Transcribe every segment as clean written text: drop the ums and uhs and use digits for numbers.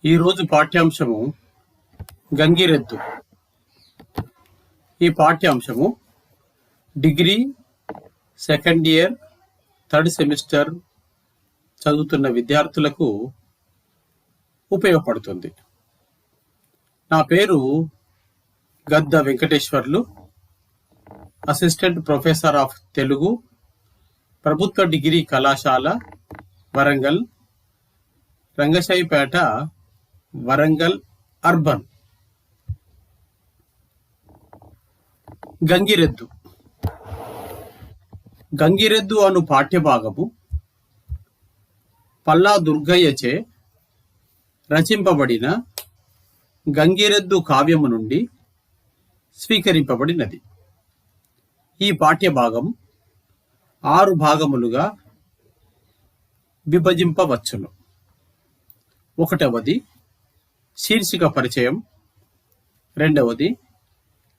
ఈరోజు పాఠ్యాంశము గంగిరెద్దు. ఈ పాఠ్యాంశము degree second year third semester చదువుతున్న విద్యార్థులకు ఉపయోగపడుతుంది. నా పేరు Gadda Venkateswarlu, assistant professor of Telugu, ప్రభుత్వ డిగ్రీ కళాశాల వరంగల్, రంగశాయిపేట, వరంగల్ అర్బన్. గంగిరెద్దు. గంగిరెద్దు అను పాఠ్యభాగము పల్లా దుర్గయ్యచే రచింపబడిన గంగిరెద్దు కావ్యము నుండి స్వీకరింపబడినది. ఈ పాఠ్యభాగం 6 భాగములుగా విభజింపవచ్చును. 1వది శీర్షిక పరిచయం, 2వది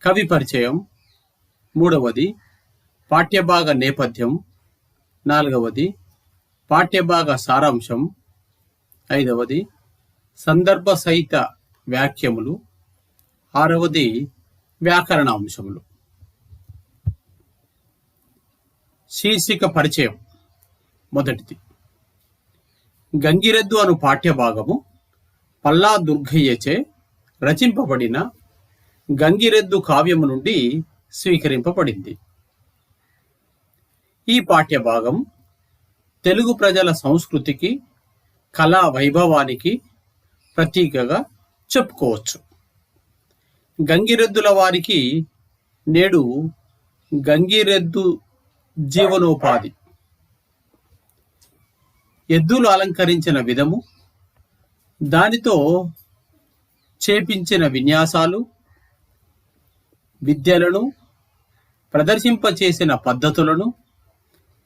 కవి పరిచయం, 3వది పాఠ్యభాగ నేపథ్యం, 4వది పాఠ్యభాగ సారాంశం, 5వది సందర్భ సహిత వ్యాఖ్యములు, 6వది వ్యాకరణ అంశములు. శీర్షిక పరిచయం. మొదటిది. గంగిరెద్దు అను పాఠ్యభాగము పల్లా దుర్గయ్యచే రచింపబడిన గంగిరెద్దు కావ్యము నుండి స్వీకరింపబడింది. ఈ పాఠ్యభాగం తెలుగు ప్రజల సంస్కృతికి, కళా వైభవానికి ప్రతీకగా చెప్పుకోవచ్చు. గంగిరెద్దుల వారికి నేడు గంగిరెద్దు జీవనోపాధి. ఎద్దులు అలంకరించిన విధము, దానితో చేపించిన విన్యాసాలు, విద్యలను ప్రదర్శింపచేసిన పద్ధతులను,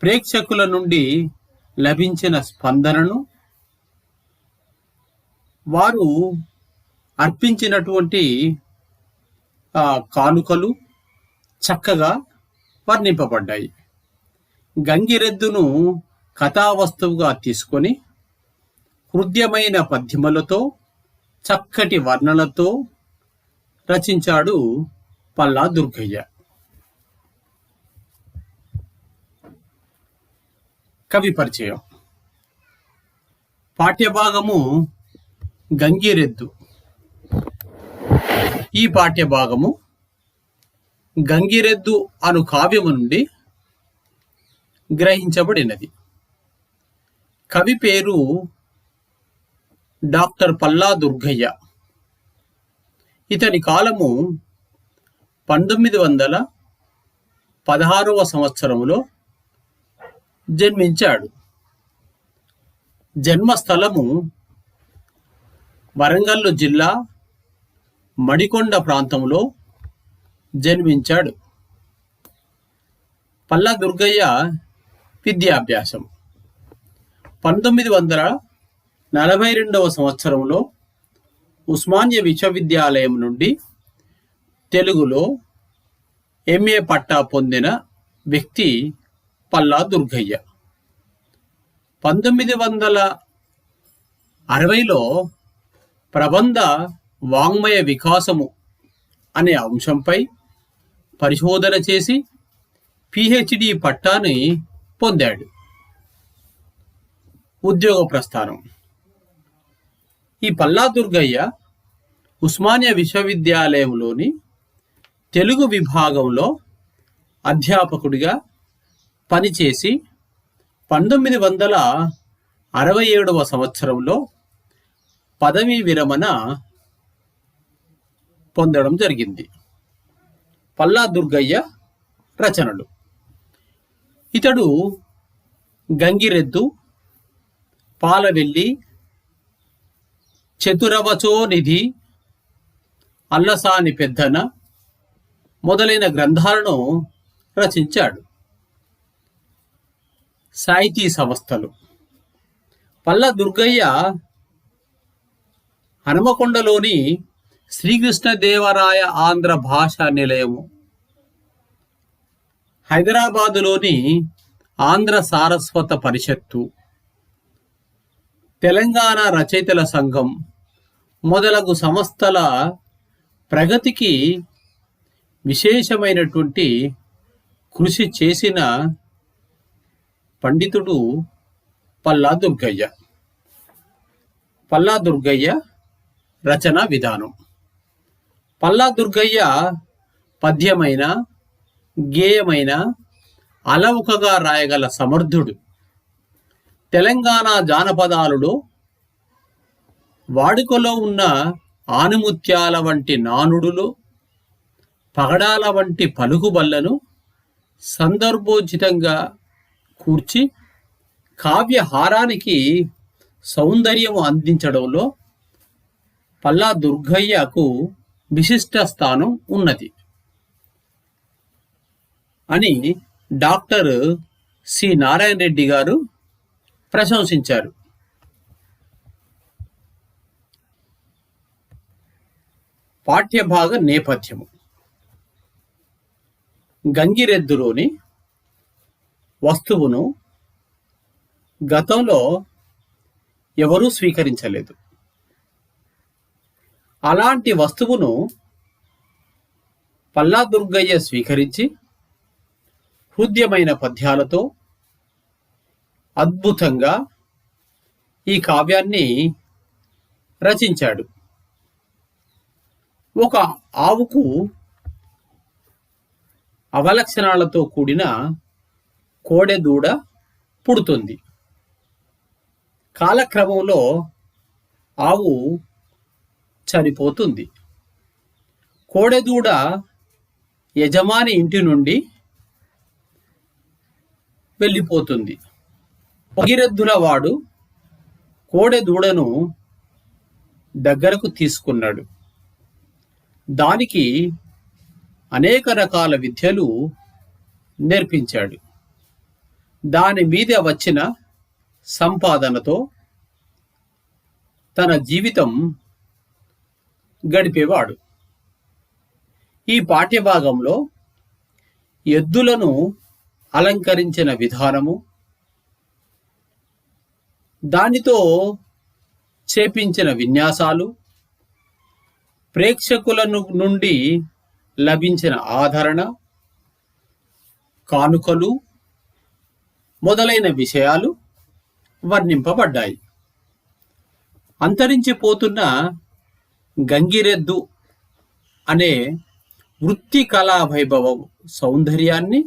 ప్రేక్షకుల నుండి లభించిన స్పందనను, వారు అర్పించినటువంటి కానుకలు చక్కగా వర్ణింపబడ్డాయి. గంగిరెద్దును కథావస్తువుగా తీసుకొని హృద్యమైన పద్యములతో, చక్కటి వర్ణనతో రచించాడు పల్లా దుర్గయ్య. కవి పరిచయం. పాఠ్యభాగము గంగిరెద్దు. ఈ పాఠ్యభాగము గంగిరెద్దు అను కావ్యము నుండి గ్రహించబడినది. కవి పేరు డాక్టర్ పల్లా దుర్గయ్య. ఇతని కాలము 1916వ సంవత్సరములో జన్మించాడు. జన్మస్థలము వరంగల్ జిల్లా మడికొండ ప్రాంతంలో జన్మించాడు. పల్లా దుర్గయ్య విద్యాభ్యాసం 1942వ సంవత్సరంలో ఉస్మానియా విశ్వవిద్యాలయం నుండి తెలుగులో ఎంఏ పట్టా పొందిన వ్యక్తి పల్లా దుర్గయ్య. 1960లో ప్రబంధ వాంగ్మయ వికాసము అనే అంశంపై పరిశోధన చేసి పిహెచ్డి పట్టాని పొందాడు. ఉద్యోగ ప్రస్థానం. ఈ పల్లా దుర్గయ్య ఉస్మానియా విశ్వవిద్యాలయంలోని తెలుగు విభాగంలో అధ్యాపకుడిగా పనిచేసి 1967వ సంవత్సరంలో పదవీ విరమణ పొందడం జరిగింది. పల్లా దుర్గయ్య రచనలు. ఇతడు గంగిరెద్దు, పాలవెల్లి, చతురవచో నిధి, అల్లసాని పెద్దన మొదలైన గ్రంథాలను రచించాడు. సాహితీ సంస్థలు. పల్లా దుర్గయ్య హనుమకొండలోని శ్రీకృష్ణదేవరాయ ఆంధ్ర భాషా నిలయము, హైదరాబాదులోని ఆంధ్ర సారస్వత పరిషత్తు, తెలంగాణ రచయితల సంఘం మొదలగు సంస్థల ప్రగతికి విశేషమైనటువంటి కృషి చేసిన పండితుడు పల్లా దుర్గయ్య. పల్లా దుర్గయ్య రచనా విధానం. పల్లా దుర్గయ్య పద్యమైన గేయమైన అలవుకగా రాయగల సమర్థుడు. తెలంగాణ జానపదాలలో వాడుకలో ఉన్న ఆనుముత్యాల వంటి నానుడులు, పగడాల వంటి పలుకుబళ్లను సందర్భోచితంగా కూర్చి కావ్యహారానికి సౌందర్యం అందించడంలో పల్లా దుర్గయ్యకు విశిష్ట స్థానం ఉన్నది అని డాక్టర్ సి నారాయణ రెడ్డి గారు ప్రశంసించారు. పాఠ్యభాగ నేపథ్యము. గంగిరెద్దులోని వస్తువును గతంలో ఎవరూ స్వీకరించలేదు. అలాంటి వస్తువును పల్లా దుర్గయ్య స్వీకరించి హృద్యమైన పద్యాలతో అద్భుతంగా ఈ కావ్యాన్ని రచించాడు. ఒక ఆవుకు అవలక్షణాలతో కూడిన కోడెదూడ పుడుతుంది. కాలక్రమంలో ఆవు చనిపోతుంది. కోడెదూడ యజమాని ఇంటి నుండి వెళ్ళిపోతుంది. భగీరథుల వాడు కోడెదూడను దగ్గరకు తీసుకున్నాడు. దానికి అనేక రకాల విద్యలు నేర్పించాడు. దాని మీద వచ్చిన సంపాదనతో తన జీవితం గడిపేవాడు. ఈ పాఠ్యభాగంలో ఎద్దులను అలంకరించిన విధానము, దానితో చేపించిన విన్యాసాలు, ప్రేక్షకుల నుండి లభించిన ఆదరణ, కానుకలు మొదలైన విషయాలు వర్ణింపబడ్డాయి. అంతరించిపోతున్న గంగిరెద్దు అనే వృత్తి కళా వైభవం సౌందర్యాన్ని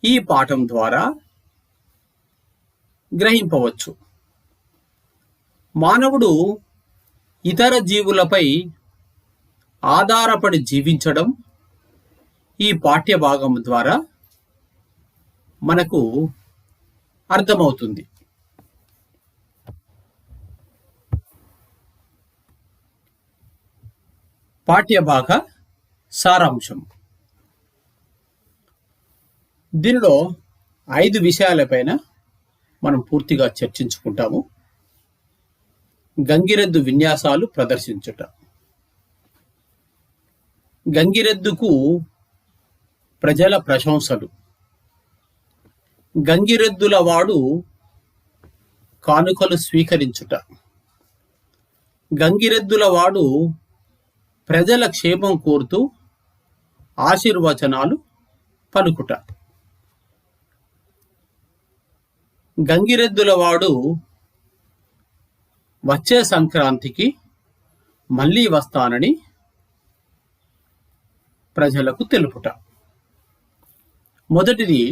ఈ పాఠం ద్వారా గ్రహింపవచ్చు. మానవుడు ఇతర జీవులపై ఆధారపడి జీవించడం ఈ పాఠ్యభాగం ద్వారా మనకు అర్థమవుతుంది. పాఠ్యభాగ సారాంశం. దీనిలో 5 విషయాలపైన మనం పూర్తిగా చర్చించుకుంటాము. గంగిరెద్దు విన్యాసాలు ప్రదర్శించుట. గంగిరెద్దుకు ప్రజల ప్రశంసలు. గంగిరెద్దుల వాడు కానుకలు స్వీకరించుట. గంగిరెద్దుల వాడు ప్రజల క్షేమం కోరుతూ ఆశీర్వచనాలు పలుకుట. గంగిరెద్దుల వాడు వచ్చే సంక్రాంతికి మళ్ళీ వస్తానని ప్రజలకు తెలుపుట. మొదటిది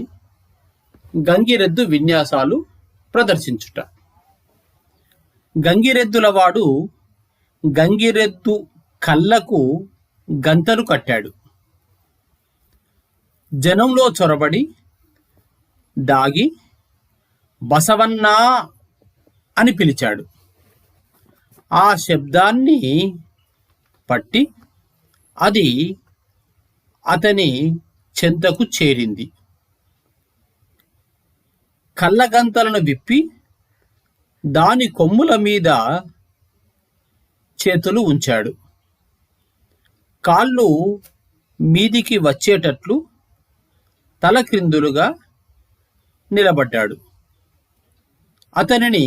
గంగిరెద్దు విన్యాసాలు ప్రదర్శించుట. గంగిరెద్దుల వాడు గంగిరెద్దు కళ్ళకు గంతలు కట్టాడు. జనంలో చొరబడి దాగి బసవన్నా అని పిలిచాడు. ఆ శబ్దాన్ని పట్టి అది అతని చెంతకు చేరింది. కళ్ళగంతలను విప్పి దాని కొమ్ముల మీద చేతులు ఉంచాడు. కాళ్ళు మీదికి వచ్చేటట్లు తలక్రిందులుగా నిలబడ్డాడు. అతనిని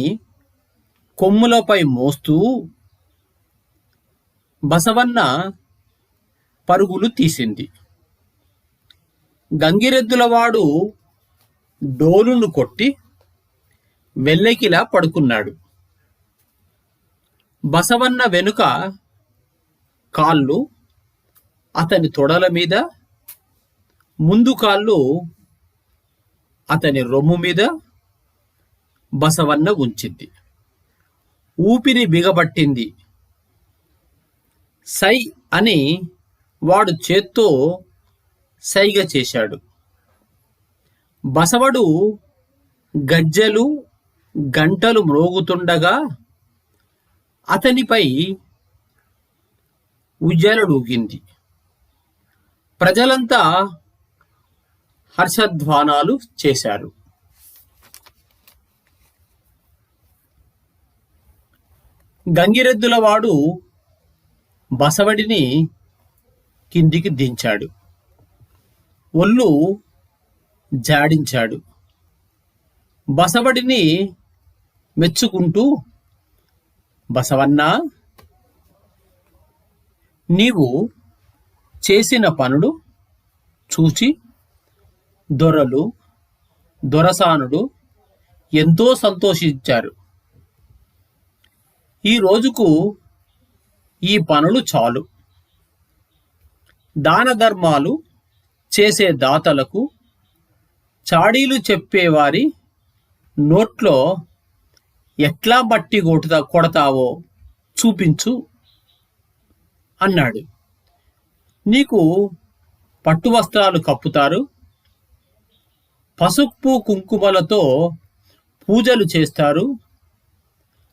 కొమ్ములపై మోస్తూ బసవన్న పరుగులు తీసింది. గంగిరెద్దులవాడు డోలును కొట్టి వెల్లకిలా పడుకున్నాడు. బసవన్న వెనుక కాళ్ళు అతని తొడల మీద, ముందు కాళ్ళు అతని రొమ్ము మీద బసవన్న ఉంచింది. ఊపిరి బిగబట్టింది. సై అని వాడు చేత్తో సైగ చేశాడు. బసవడు గజ్జెలు గంటలు మ్రోగుతుండగా అతనిపై ఉజ్జలడూగింది. ప్రజలంతా హర్షధ్వానాలు చేశారు. గంగిరెద్దులవాడు బసవడిని కిందికి దించాడు. ఒళ్ళు జాడించాడు. బసవడిని మెచ్చుకుంటూ, బసవన్నా, నీవు చేసిన పనులు చూచి దొరలు, దొరసానుడు ఎంతో సంతోషించారు. ఈ రోజుకు ఈ పనులు చాలు. దాన ధర్మాలు చేసే దాతలకు, చాడీలు చెప్పేవారి నోట్లో ఎట్లా బట్టి కొడతావో చూపించు అన్నాడు. నీకు పట్టు వస్త్రాలు కప్పుతారు, పసుపు కుంకుమలతో పూజలు చేస్తారు,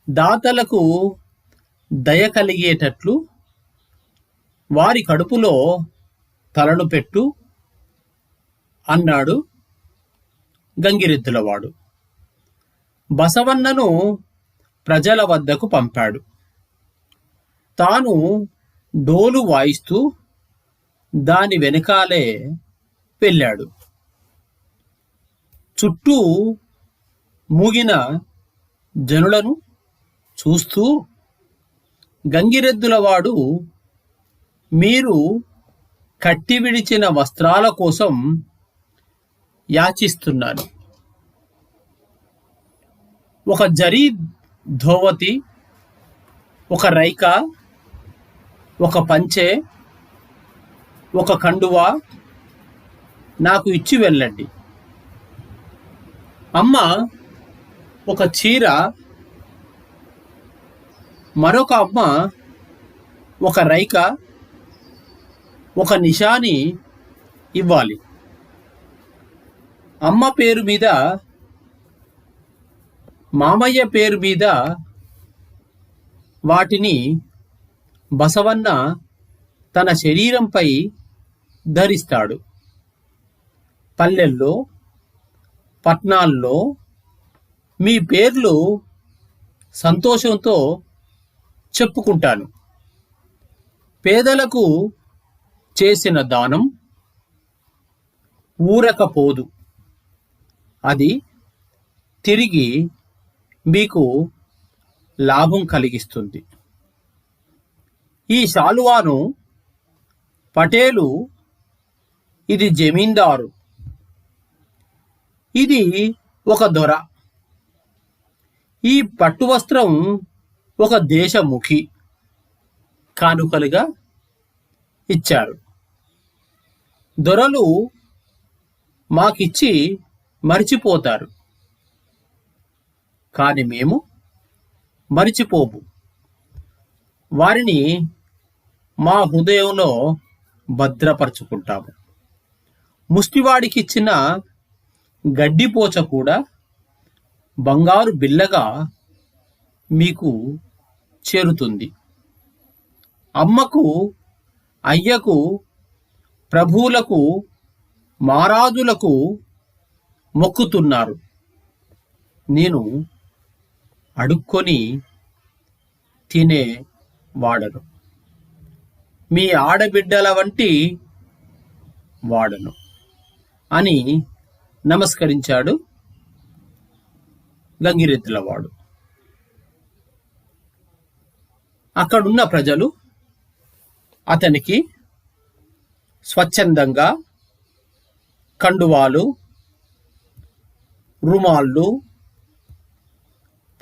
దాతలకు దయ కలిగేటట్లు వారి కడుపులో తలను పెట్టు అన్నాడు గంగిరెద్దులవాడు. బసవన్నను ప్రజల వద్దకు పంపాడు. తాను డోలు వాయిస్తూ దాని వెనకాలే వెళ్ళాడు. చుట్టూ మూగిన జనులను చూస్తూ గంగిరెద్దులవాడు, మీరు కట్టి విడిచిన వస్త్రాల కోసం యాచిస్తున్నాను. ఒక జరీ ధోవతి, ఒక రైక, ఒక పంచె, ఒక కండువా నాకు ఇచ్చి వెళ్ళండి. అమ్మ ఒక చీర, మరొక అమ్మ ఒక రైక, ఒక నిషాని ఇవ్వాలి. అమ్మ పేరు మీద, మామయ్య పేరు మీద వాటిని బసవన్న తన శరీరంపై ధరిస్తాడు. పల్లెల్లో, పట్నాల్లో మీ పేర్లు సంతోషంతో చెప్పుకుంటాను. పేదలకు చేసిన దానం ఊరకపోదు, అది తిరిగి మీకు లాభం కలిగిస్తుంది. ఈ శాలువాను పటేలు, ఇది జమీందారు, ఇది ఒక దొర, ఈ పట్టు వస్త్రం ఒక దేశముఖి కానుకలుగా ఇచ్చారు. దొరలు మాకిచ్చి మరిచిపోతారు, కానీ మేము మరిచిపోము. వారిని మా హృదయంలో భద్రపరుచుకుంటాము. ముష్టివాడికిచ్చిన గడ్డిపోచ కూడా బంగారు బిల్లగా మీకు చేరుతుంది. అమ్మకు, అయ్యకు, ప్రభువులకు, మారాజులకు మొక్కుతున్నారు. నేను అడుక్కొని తినే వాడను, మీ ఆడబిడ్డల వంటి వాడను అని నమస్కరించాడు గంగిరెద్దులవాడు. అక్కడున్న ప్రజలు అతనికి స్వచ్ఛందంగా కండువాలు, రుమాళ్ళు,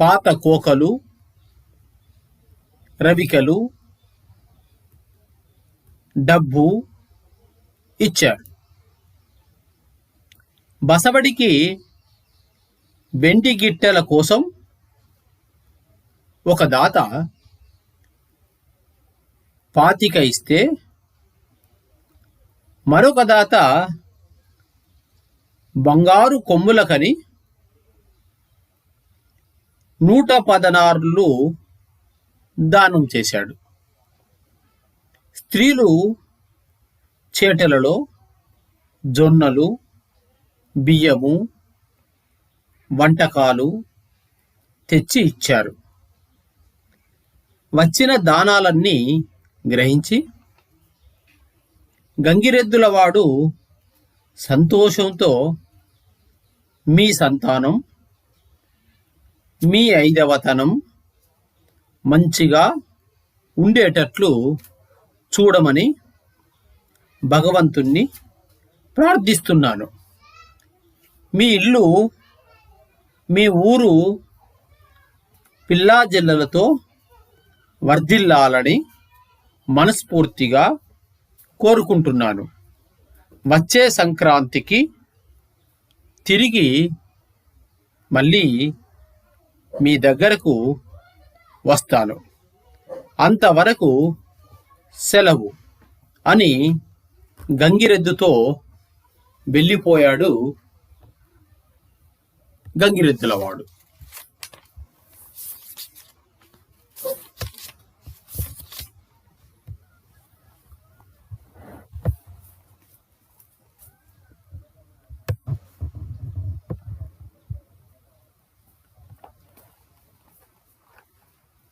పాత కోకలు, రవికలు, డబ్బు ఇచ్చాడు. బసవడికి వెండి గిట్టెల కోసం ఒక దాత 25 ఇస్తే మరొక దాత బంగారు కొమ్ములకని 116 దానం చేశాడు. స్త్రీలు చేటలలో జొన్నలు, బియ్యము, వంటకాలు తెచ్చి ఇచ్చారు. వచ్చిన దానాలన్నీ గ్రహించి గంగిరెద్దులవాడు సంతోషంతో, మీ సంతానం, మీ 5వతనం మంచిగా ఉండేటట్లు చూడమని భగవంతుణ్ణి ప్రార్థిస్తున్నాను. మీ ఇల్లు, మీ ఊరు పిల్లాజిల్లలతో వర్ధిల్లాలని మనస్ఫూర్తిగా కోరుకుంటున్నాను. వచ్చే సంక్రాంతికి తిరిగి మళ్ళీ మీ దగ్గరకు వస్తాను. అంతవరకు సెలవు అని గంగిరెద్దుతో వెళ్ళిపోయాడు గంగిరెద్దులవాడు.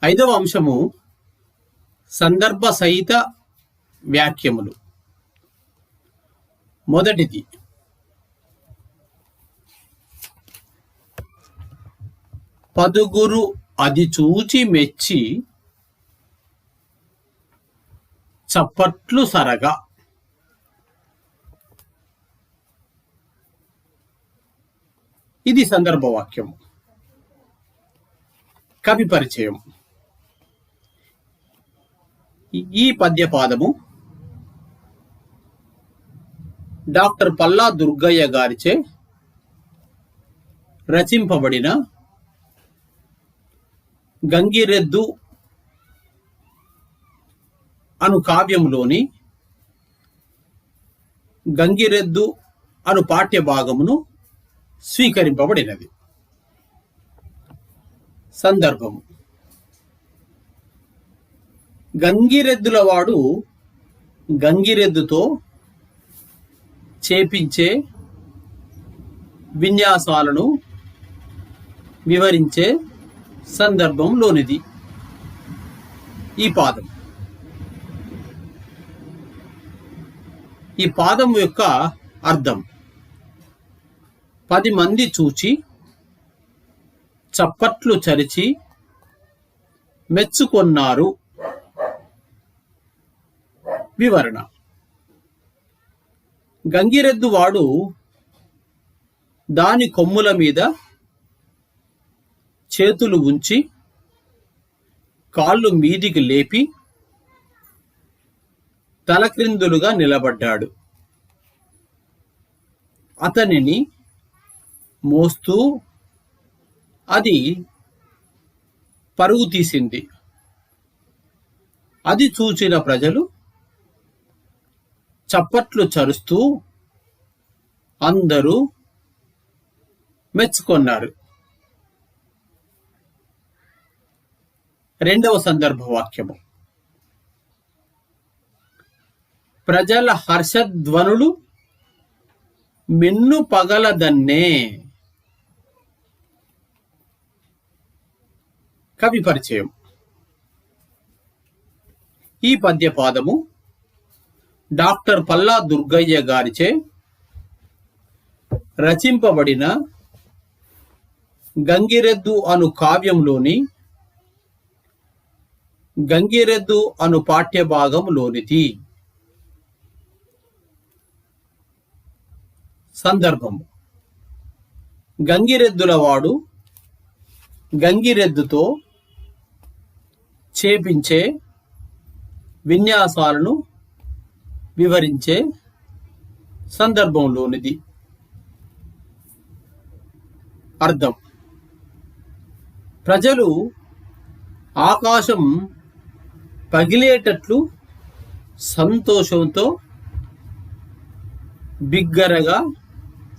ఐదవ అంశము సందర్భ సహిత వ్యాఖ్యములు. మొదటిది, పదుగురు అది చూచి మెచ్చి చప్పట్లు సరగా. ఇది సందర్భవాక్యము. కవి పరిచయం. ఈ పద్యపాదము డాక్టర్ పల్లా దుర్గయ్య గారిచే రచింపబడిన గంగిరెద్దు అను కావ్యములోని గంగిరెద్దు అను పాఠ్య భాగమును స్వీకరింపబడినది. సందర్భము: గంగిరెద్దులవాడు గంగిరెద్దుతో చేపించే విన్యాసాలను వివరించే సందర్భంలోనిది ఈ పాదం. ఈ పాదం యొక్క అర్థం: 10 మంది చూచి చప్పట్లు చరిచి మెచ్చుకొన్నారు. వివరణ: గంగిరెద్దువాడు దాని కొమ్ముల మీద చేతులు ఉంచి కాళ్ళు మీదికి లేపి తలక్రిందులుగా నిలబడ్డాడు. అతనిని మోస్తూ అది పరుగు తీసింది. అది చూచిన ప్రజలు చప్పట్లు చరుస్తూ అందరూ మెచ్చుకొన్నారు. రెండవ సందర్భ వాక్యము: ప్రజల హర్షధ్వనులు మిన్ను పగలదన్నే. కవి పరిచయం. ఈ పద్యపాదము డాక్టర్ పల్లా దుర్గయ్య గారిచే రచింపబడిన గంగిరెద్దు అను కావ్యంలోని గంగిరెద్దు అను పాఠ్యభాగములోనిది. సందర్భము: గంగిరెద్దులవాడు గంగిరెద్దుతో చేపించే విన్యాసాలను వివరించే సందర్భంలోనిది. అర్థం: ప్రజలు ఆకాశం పగిలేటట్లు సంతోషంతో బిగ్గరగా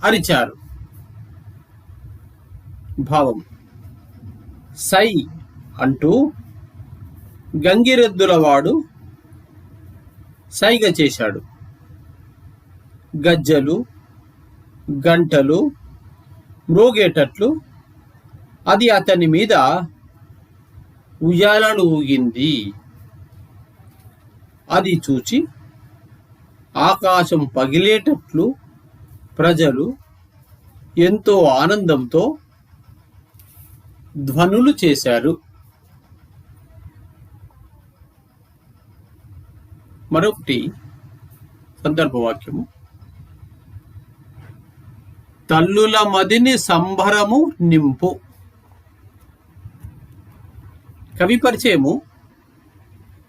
అరిచారు. భావం: సై అంటూ గంగిరెద్దులవాడు సైగ చేశాడు. గజ్జలు గంటలు మ్రోగేటట్లు అది అతని మీద ఉయ్యాలలు ఊగింది. అది చూచి ఆకాశం పగిలేటట్లు ప్రజలు ఎంతో ఆనందంతో ధ్వనులు చేశారు. మరొకటి సందర్భవాక్యము: తల్లుల మదిని సంభరము నింపు. కవి పరిచయము: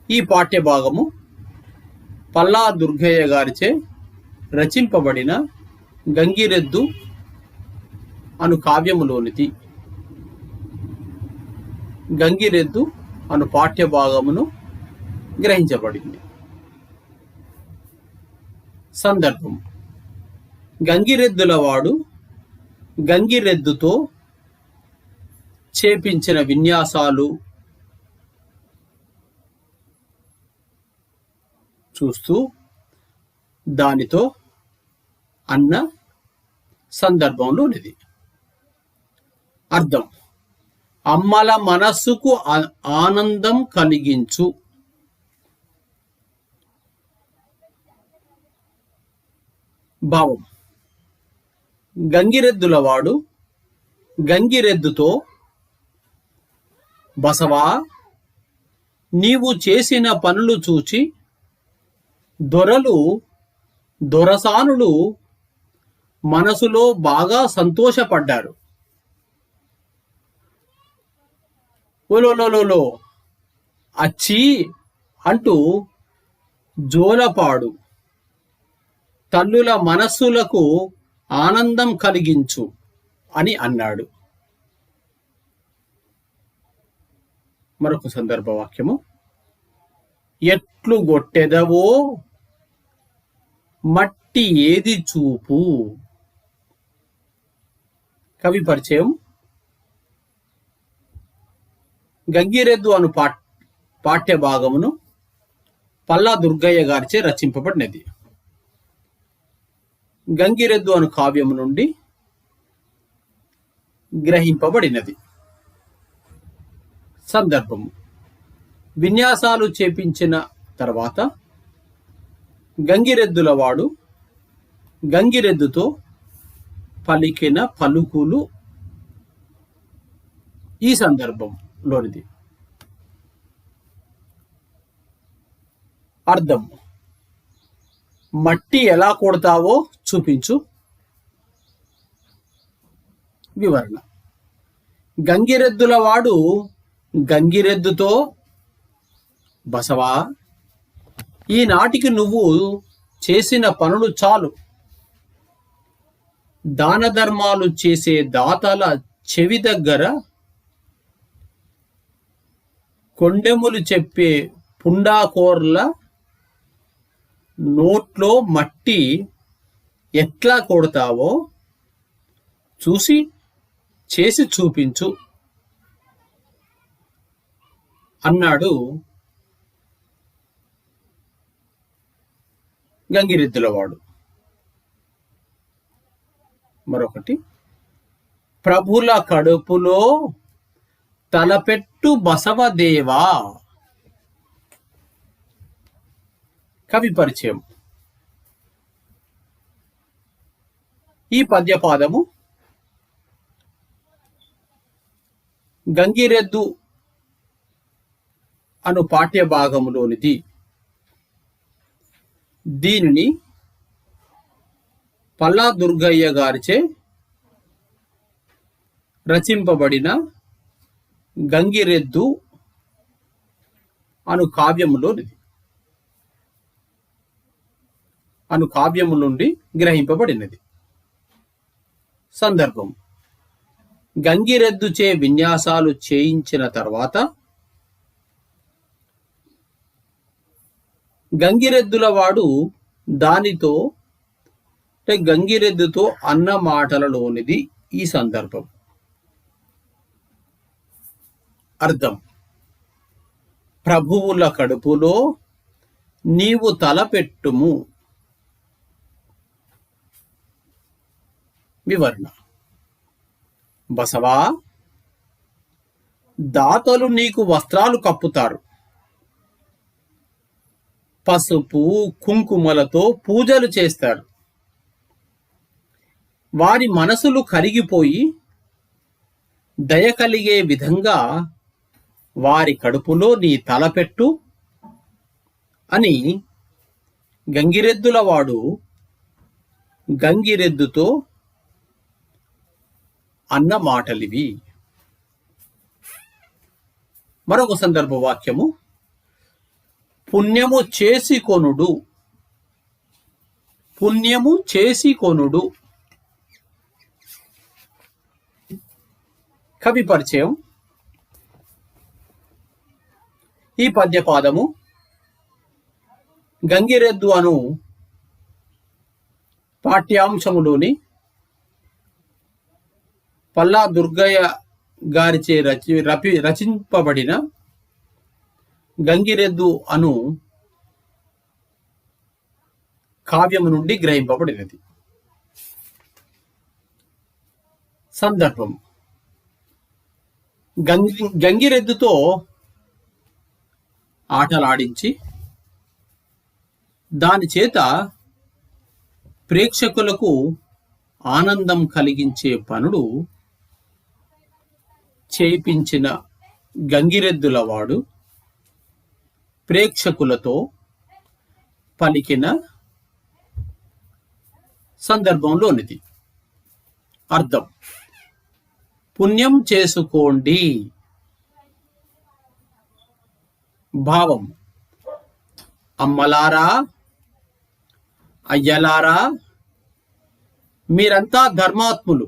ఈ పాఠ్యభాగము పల్లా దుర్గయ్య గారిచే రచింపబడిన గంగిరెద్దు అను కావ్యములోనిది. గంగిరెద్దు అను పాఠ్యభాగమును గ్రహించబడింది. సందర్భం: గంగిరెద్దులవాడు గంగిరెద్దుతో చేపించిన విన్యాసాలు చూస్తూ దానితో అన్న సందర్భంలోనిది. అర్థం: అమ్మల మనస్సుకు ఆనందం కలిగించు. భావం: గంగిరెద్దులవాడు గంగిరెద్దుతో, బసవా, నీవు చేసిన పనులు చూచి దొరసానులు మనసులో బాగా సంతోషపడ్డారు. ఓలోలోలో అచ్చి అంటూ జోలపాడు. తల్లుల మనస్సులకు ఆనందం కలిగించు అని అన్నాడు. మరొక సందర్భవాక్యము: ఎట్లు గొట్టెదవో మట్టి ఏది చూపు. కవి పరిచయం: గంగిరెద్దు అను పాఠ్యభాగమును పల్లా దుర్గయ్య గారిచే రచింపబడినది. గంగిరెద్దు అను కావ్యము నుండి గ్రహింపబడినది. సందర్భము: విన్యాసాలు చేపించిన తర్వాత గంగిరెద్దులవాడు గంగిరెద్దుతో పలికిన పలుకులు ఈ సందర్భంలోనిది. అర్థం: మట్టి ఎలా కొడతావో చూపించు. వివరణ: గంగిరెద్దులవాడు గంగిరెద్దుతో, బసవా, ఈనాటికి నువ్వు చేసిన పనులు చాలు. దాన ధర్మాలు చేసే దాతల చెవి దగ్గర కొండెములు చెప్పే పుండాకోర్ల నోట్లో మట్టి ఎట్లా కొడతావో చేసి చూపించు అన్నాడు గంగిరెద్దులవాడు. మరొకటి: ప్రభుల కడుపులో తలపెట్టు బసవదేవా. కవి పరిచయం: ఈ పద్యపాదము గంగిరెద్దు అను పాఠ్య భాగములోనిది. దీనిని పల్లా దుర్గయ్య గారిచే రచింపబడిన గంగిరెద్దు అను కావ్యము నుండి గ్రహింపబడినది. సందర్భం: గంగిరెద్దుచే విన్యాసాలు చేయించిన తర్వాత గంగిరెద్దులవాడు దానితో గంగిరెద్దుతో అన్న మాటలలోనిది ఈ సందర్భం. అర్థం: ప్రభువుల కడుపులో నీవు తలపెట్టుము. వివరణ: బసవా, దాతలు నీకు వస్త్రాలు కప్పుతారు, పసుపు కుంకుమలతో పూజలు చేస్తారు. వారి మనసులు కరిగిపోయి దయ కలిగే విధంగా వారి కడుపులో నీ తలపెట్టు అని గంగిరెద్దులవాడు గంగిరెద్దుతో అన్న మాటలివి. మరొక సందర్భ వాక్యము: పుణ్యము చేసి కొనుడు. పుణ్యము చేసి కొనుడు. కవి పరిచయం. ఈ పద్యపాదము గంగిరెద్దు అను పాఠ్యాంశములోని పల్లా దుర్గయ్య గారిచే రచింపబడిన గంగిరెద్దు అను కావ్యము నుండి గ్రహింపబడినది. సందర్భం: గంగిరెద్దుతో ఆటలాడించి దాని చేత ప్రేక్షకులకు ఆనందం కలిగించే పనులు చేయించిన గంగిరెద్దులవాడు ప్రేక్షకులతో పలికిన సందర్భంలోనిది. అర్థం: పుణ్యం చేసుకోండి. భావం: అమ్మలారా, అయ్యలారా, మీరంతా ధర్మాత్ములు.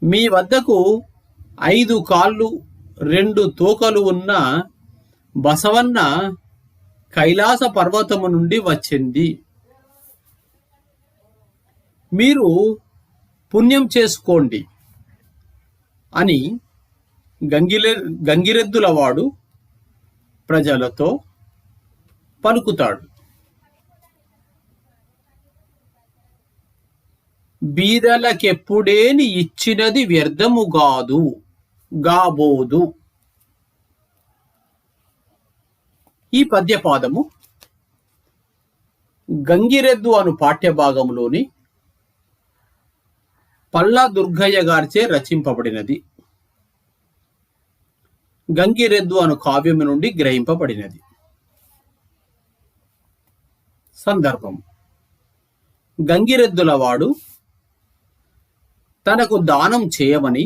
మీ వద్దకు 5 కాళ్ళు 2 తోకలు ఉన్న బసవన్న కైలాస పర్వతము నుండి వచ్చింది. మీరు పుణ్యం చేసుకోండి అని గంగిరెద్దులవాడు ప్రజలతో పలుకుతాడు. బీదలకెప్పుడేని ఇచ్చినది వ్యర్థము గాబోదు. ఈ పద్యపాదము గంగిరెద్దు అను పాఠ్యభాగంలోని పల్లా దుర్గయ్య గారిచే రచింపబడినది. గంగిరెద్దు అను కావ్యము నుండి గ్రహింపబడినది. సందర్భం: గంగిరెద్దులవాడు తనకు దానం చేయమని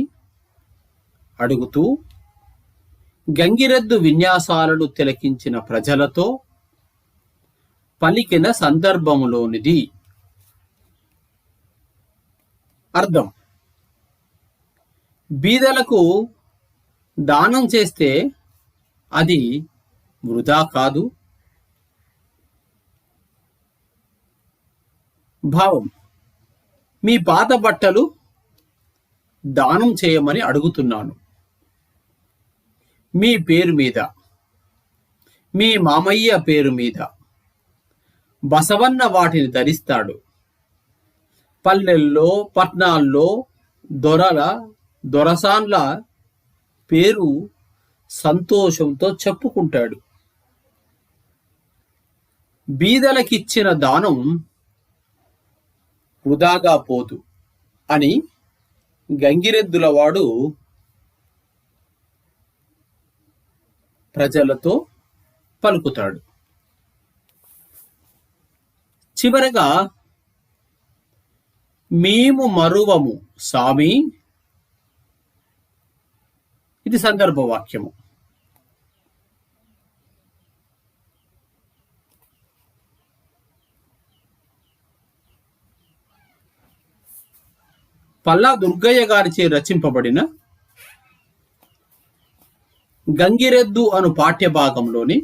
అడుగుతూ గంగిరెద్దు విన్యాసాలను తిలకించిన ప్రజలతో పలికిన సందర్భములోనిది. అర్థం: బీదలకు దానం చేస్తే అది వృధా కాదు. భావం: మీ పాత బట్టలు దానం చేయమని అడుగుతున్నాను. మీ పేరు మీద, మీ మామయ్య పేరు మీద బసవన్న వాటిని ధరిస్తాడు. పల్లెల్లో పట్నాల్లో దొరసాన్ల పేరు సంతోషంతో చెప్పుకుంటాడు. బీదలకిచ్చిన దానం వృధాగా పోదు అని గంగిరెద్దులవాడు ప్రజలతో పలుకుతాడు. చివరగా మేము మరువము సామి, ఇది సందర్భ వాక్యము. పల్లా దుర్గయ్య గారిచే రచింపబడిన గంగిరెద్దు అను పాఠ్యభాగంలోని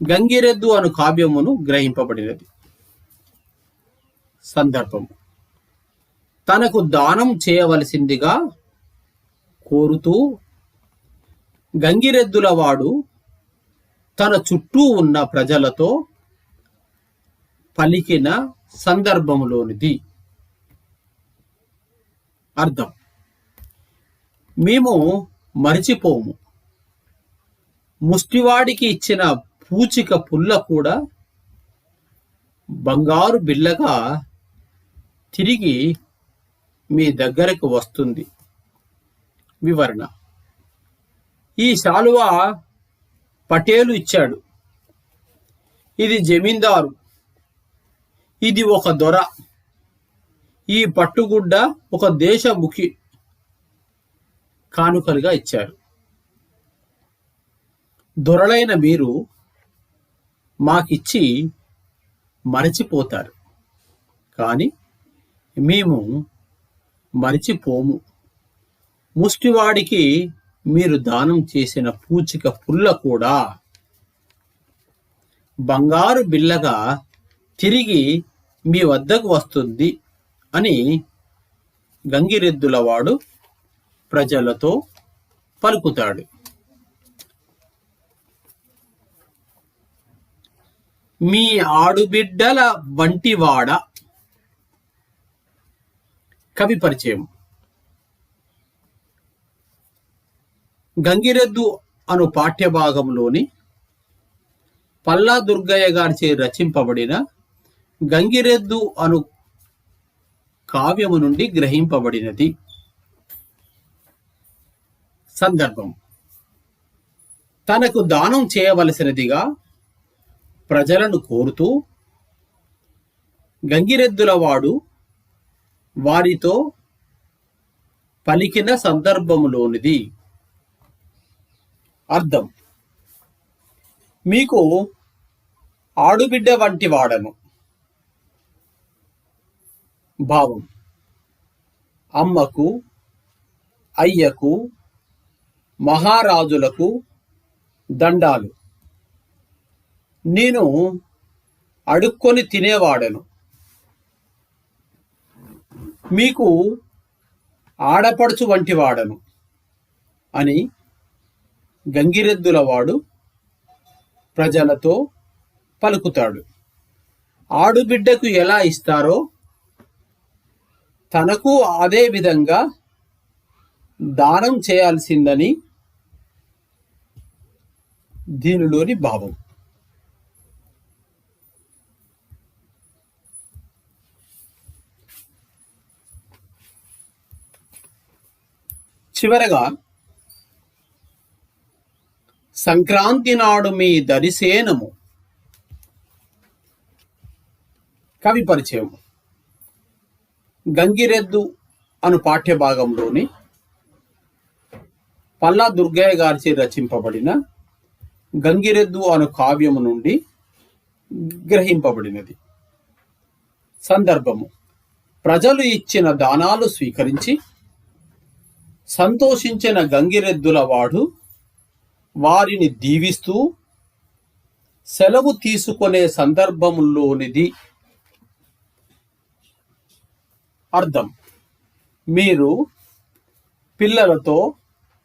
గంగిరెద్దు అను కావ్యమును గ్రహింపబడినది. సందర్భము: తనకు దానం చేయవలసిందిగా కోరుతూ గంగిరెద్దుల వాడు తన చుట్టూ ఉన్న ప్రజలతో పలికిన సందర్భములోనిది. అర్థం: మేము మరిచిపోము, ముష్టివాడికి ఇచ్చిన పూచిక పుల్ల కూడా బంగారు బిల్లగా తిరిగి మీ దగ్గరకు వస్తుంది. వివరణ: ఈ శాలువా పటేలు ఇచ్చాడు, ఇది జమీందారు, ఇది ఒక దొర, ఈ పట్టుగుడ్డ ఒక దేశముఖి కానుకలుగా ఇచ్చారు. దొరలైన మీరు మాకిచ్చి మరచిపోతారు, కానీ మేము మరిచిపోము. ముష్టివాడికి మీరు దానం చేసిన పూచిక పుల్ల కూడా బంగారు బిల్లగా తిరిగి మీ వద్దకు వస్తుంది అని గంగిరెద్దులవాడు ప్రజలతో పలుకుతాడు. మీ ఆడుబిడ్డల వంటివాడ. కవి పరిచయం: గంగిరెద్దు అను పాఠ్యభాగంలోని పల్లా దుర్గయ్య గారిచే రచింపబడిన గంగిరెద్దు అను కావ్యము నుండి గ్రహింపబడినది. సందర్భం: తనకు దానం చేయవలసినదిగా ప్రజలను కోరుతూ గంగిరెద్దుల వాడు వారితో పలికిన సందర్భములోనిది. అర్థం: మీకు ఆడుబిడ్డ వంటి వాడను. భావం: అమ్మకు, అయ్యకు, మహారాజులకు దండాలు. నేను అడుక్కొని తినేవాడను. మీకు ఆడపడుచు వంటి వాడను అని గంగిరెద్దుల వాడు ప్రజలతో పలుకుతాడు. ఆడుబిడ్డకు ఎలా ఇస్తారో తనకు అదే విధంగా దానం చేయాల్సిందని దీనిలోని భావం. చివరగా సంక్రాంతి నాడు మీ దరిసేనము. కవి పరిచయం: గంగిరెద్దు అను పాఠ్యభాగంలోని పల్లా దుర్గయ్య గారిచే రచింపబడిన గంగిరెద్దు అను కావ్యము నుండి గ్రహింపబడినది. సందర్భము: ప్రజలు ఇచ్చిన దానాలు స్వీకరించి సంతోషించిన గంగిరెద్దుల వాడు వారిని దీవిస్తూ సెలవు తీసుకునే సందర్భములోనిది. అర్థం: మీరు పిల్లలతో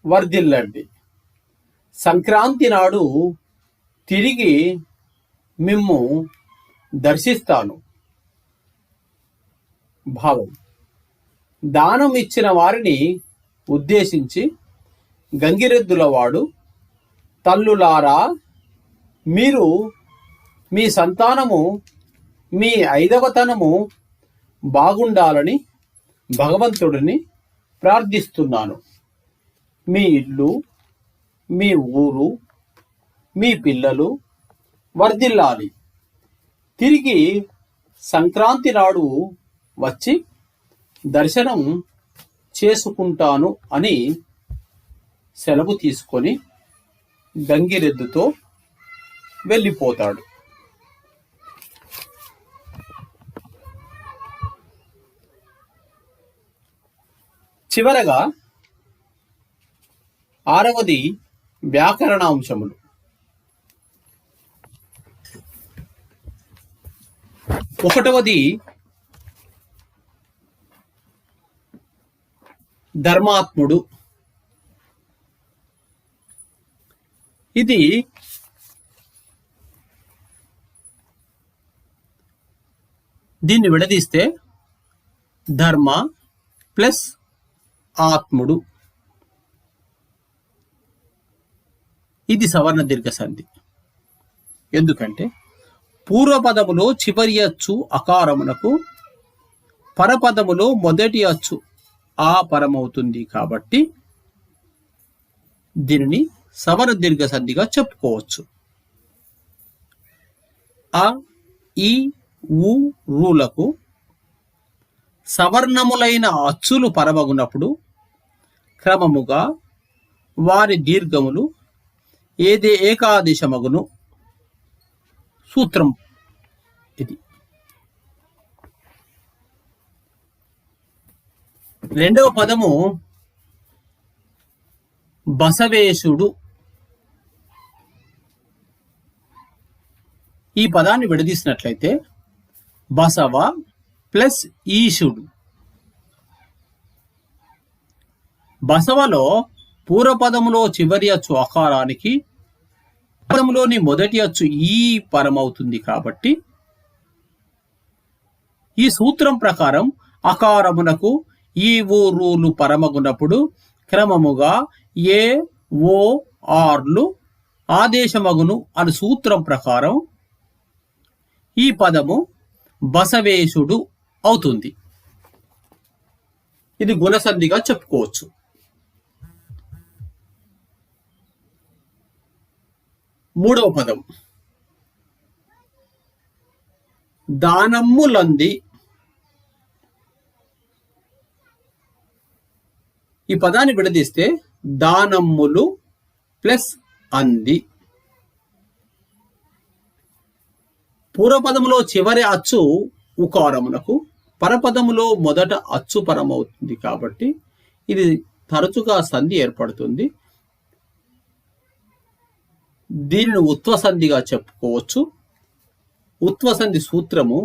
వర్ధిల్లండి, సంక్రాంతి నాడు తిరిగి మిమ్ము దర్శిస్తాను. భావం: దానం ఇచ్చిన వారిని ఉద్దేశించి గంగిరెద్దుల వాడు, తల్లులారా, మీరు మీ సంతానము, మీ ఐదవతనము బాగుండాలని భగవంతుడిని ప్రార్థిస్తున్నాను. మీ ఇల్లు, మీ ఊరు, మీ పిల్లలు వర్ధిల్లాలి. తిరిగి సంక్రాంతి నాడు వచ్చి దర్శనం చేసుకుంటాను అని సెలవు తీసుకొని గంగిరెద్దుతో వెళ్ళిపోతాడు. చివరగా 6వది వ్యాకరణాంశములు. 1వది ధర్మాత్ముడు. ఇది దీన్ని విడదీస్తే ధర్మ ప్లస్ ఆత్ముడు. ఇది సవర్ణ దీర్ఘ సంధి. ఎందుకంటే పూర్వపదములో చివరి అచ్చు అకారమునకు, పరపదములో మొదటి అచ్చు ఆ పరమవుతుంది. కాబట్టి దీనిని సవర్ణ దీర్ఘ సంధిగా చెప్పుకోవచ్చు. అ, ఈ, ఉ, రులకు సవర్ణములైన అచ్చులు పరమగునప్పుడు క్రమముగా వారి దీర్ఘములు ఏదే ఏకాదేశమగును. సూత్రం ఇది. 2వ పదము బసవేశుడు. ఈ పదాన్ని విడదీసినట్లయితే బసవ ప్లస్ ఈశుడు. బసవలో పూర్వపదములో చివరి అచ్చు అకారానికి, పదములోని మొదటి అచ్చు ఈ పరమవుతుంది. కాబట్టి ఈ సూత్రం ప్రకారం అకారమునకు ఈ ఊరులు పరమగునప్పుడు క్రమముగా ఏ ఓ ఆర్లు ఆదేశమగును అని సూత్రం ప్రకారం ఈ పదము బసవేశుడు అవుతుంది. ఇది గుణసంధిగా చెప్పుకోవచ్చు. 3వ పదం దానమ్ములంది. ఈ పదాన్ని విడదీస్తే దానమ్ములు ప్లస్ అంది. పూర్వపదములో చివరి అచ్చు ఉకారమునకు, పరపదములో మొదట అచ్చు పరమవుతుంది. కాబట్టి ఇది తరచుగా సంధి ఏర్పడుతుంది. దీనిని ఉత్వసంధిగా చెప్పుకోవచ్చు. ఉత్వసంధి సూత్రము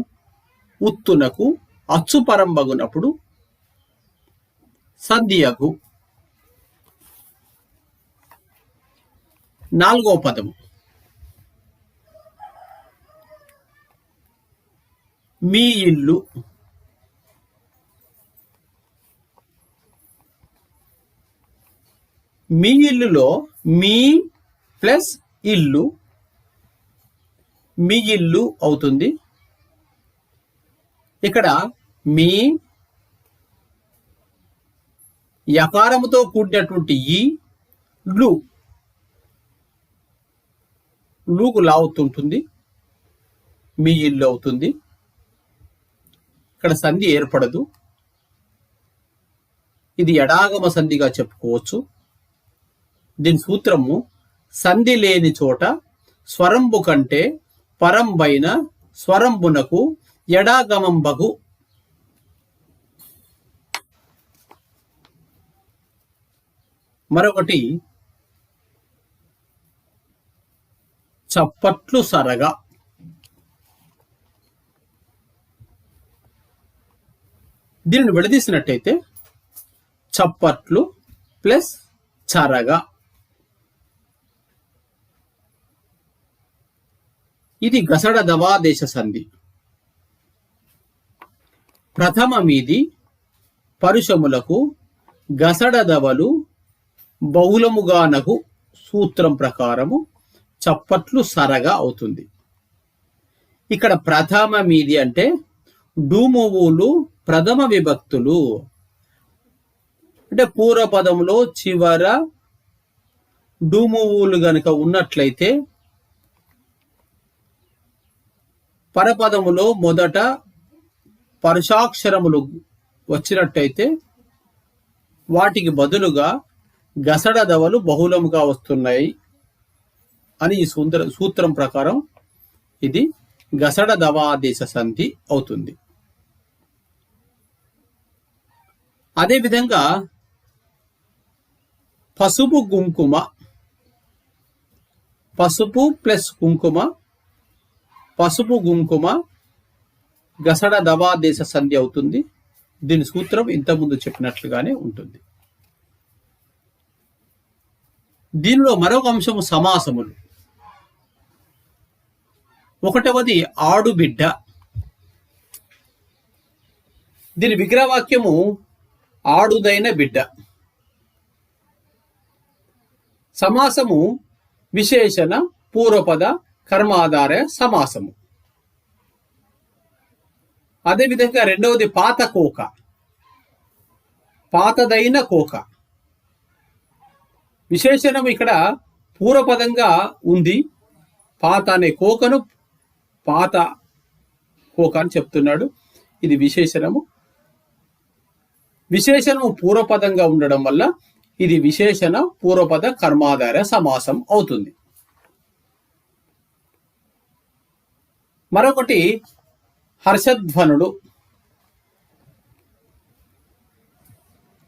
ఉత్తునకు అచ్చు పరంబగునప్పుడు సంధియగు. 4వ పదము మీ ఇల్లు. మీ ఇల్లులో మీ ప్లస్ ఇల్లు మీ ఇల్లు అవుతుంది. ఇక్కడ మీ యకారముతో కూడినటువంటి ఈ లూకు లావుతుంటుంది. మీ ఇల్లు అవుతుంది. ఇక్కడ సంధి ఏర్పడదు. ఇది ఎడాగమ సంధిగా చెప్పుకోవచ్చు. దీని సూత్రము సంధి లేని చోట స్వరంబు కంటే పరంబైన స్వరంబునకు ఎడాగమంబగు. మరొకటి చప్పట్లు సరగా. దీనిని విడదీసినట్టయితే చప్పట్లు ప్లస్ చరగా. ఇది గసడ దవాదేశ సంధి. ప్రథమ మీది పరుషములకు గసడ దవలు బహుళముగానగు సూత్రం ప్రకారము చప్పట్లు సరగా అవుతుంది. ఇక్కడ ప్రథమ మీది అంటే డూమువులు ప్రథమ విభక్తులు. అంటే పూర్వపదంలో చివర డూమువులు గనుక ఉన్నట్లయితే పరపదములో మొదట పరుషాక్షరములు వచ్చినట్టయితే వాటికి బదులుగా గసడదవలు బహుళముగా వస్తున్నాయి అని ఈ సూత్రం ప్రకారం ఇది గసడ దవాదేశ సంధి అవుతుంది. అదేవిధంగా పసుపు కుంకుమ, పసుపు ప్లస్ కుంకుమ, పసుపు కుంకుమ గసడ దవాదేశ సంధి అవుతుంది. దీని సూత్రం ఇంతకుముందు చెప్పినట్లుగానే ఉంటుంది. దీనిలో మరొక అంశము సమాసములు. ఒకటవది ఆడుబిడ్డ. దీని విగ్రహవాక్యము ఆడుదైన బిడ్డ. సమాసము విశేషణ పూర్వపద కర్మాధార సమాసము. అదేవిధంగా రెండవది పాత కోక, పాతదైన కోక. విశేషణం ఇక్కడ పూర్వపదంగా ఉంది. పాత అనే కోకను పాత కోక అని చెప్తున్నాడు. ఇది విశేషణము. విశేషణము పూర్వపదంగా ఉండడం వల్ల ఇది విశేషణ పూర్వపద కర్మాధార సమాసం అవుతుంది. మరొకటి హర్షధ్వనుడు.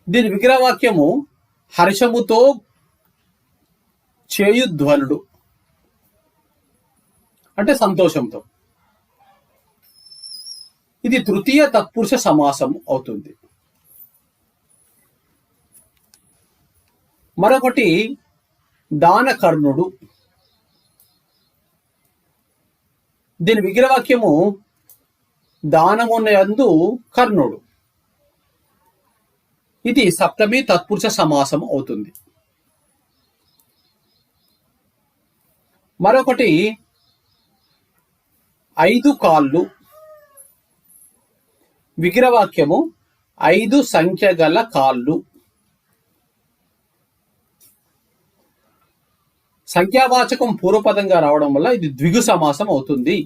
దీని విగ్రహవాక్యము హర్షముతో చేయుధ్వనుడు, అంటే సంతోషంతో. ఇది తృతీయ తత్పురుష సమాసం అవుతుంది. మరొకటి దానకర్ణుడు. దీని విగ్రహవాక్యము దానమునందు కర్ణుడు. ఇది సప్తమి తత్పురుష సమాసం అవుతుంది. మరొకటి 5 కాళ్ళు. విగ్రహవాక్యము 5 సంఖ్య గల కాళ్ళు. సంఖ్యావాచకం పూర్వపదంగా రావడం వల్ల ఇది ద్విగు సమాసం అవుతుంది.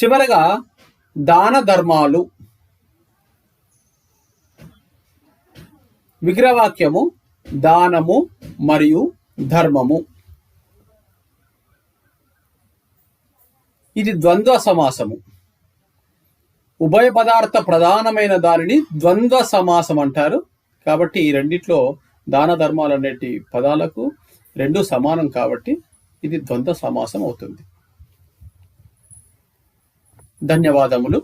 చివరగా దాన ధర్మాలు. విగ్రహవాక్యము దానము మరియు ధర్మము. ఇది ద్వంద్వ సమాసము. ఉభయ పదార్థ ప్రధానమైన దానిని ద్వంద్వ సమాసం అంటారు. కాబట్టి ఈ రెండిట్లో దాన ధర్మాలు అనేటి పదాలకు రెండు సమానం కాబట్టి ఇది ద్వంద్వ సమాసం అవుతుంది. ధన్యవాదములు.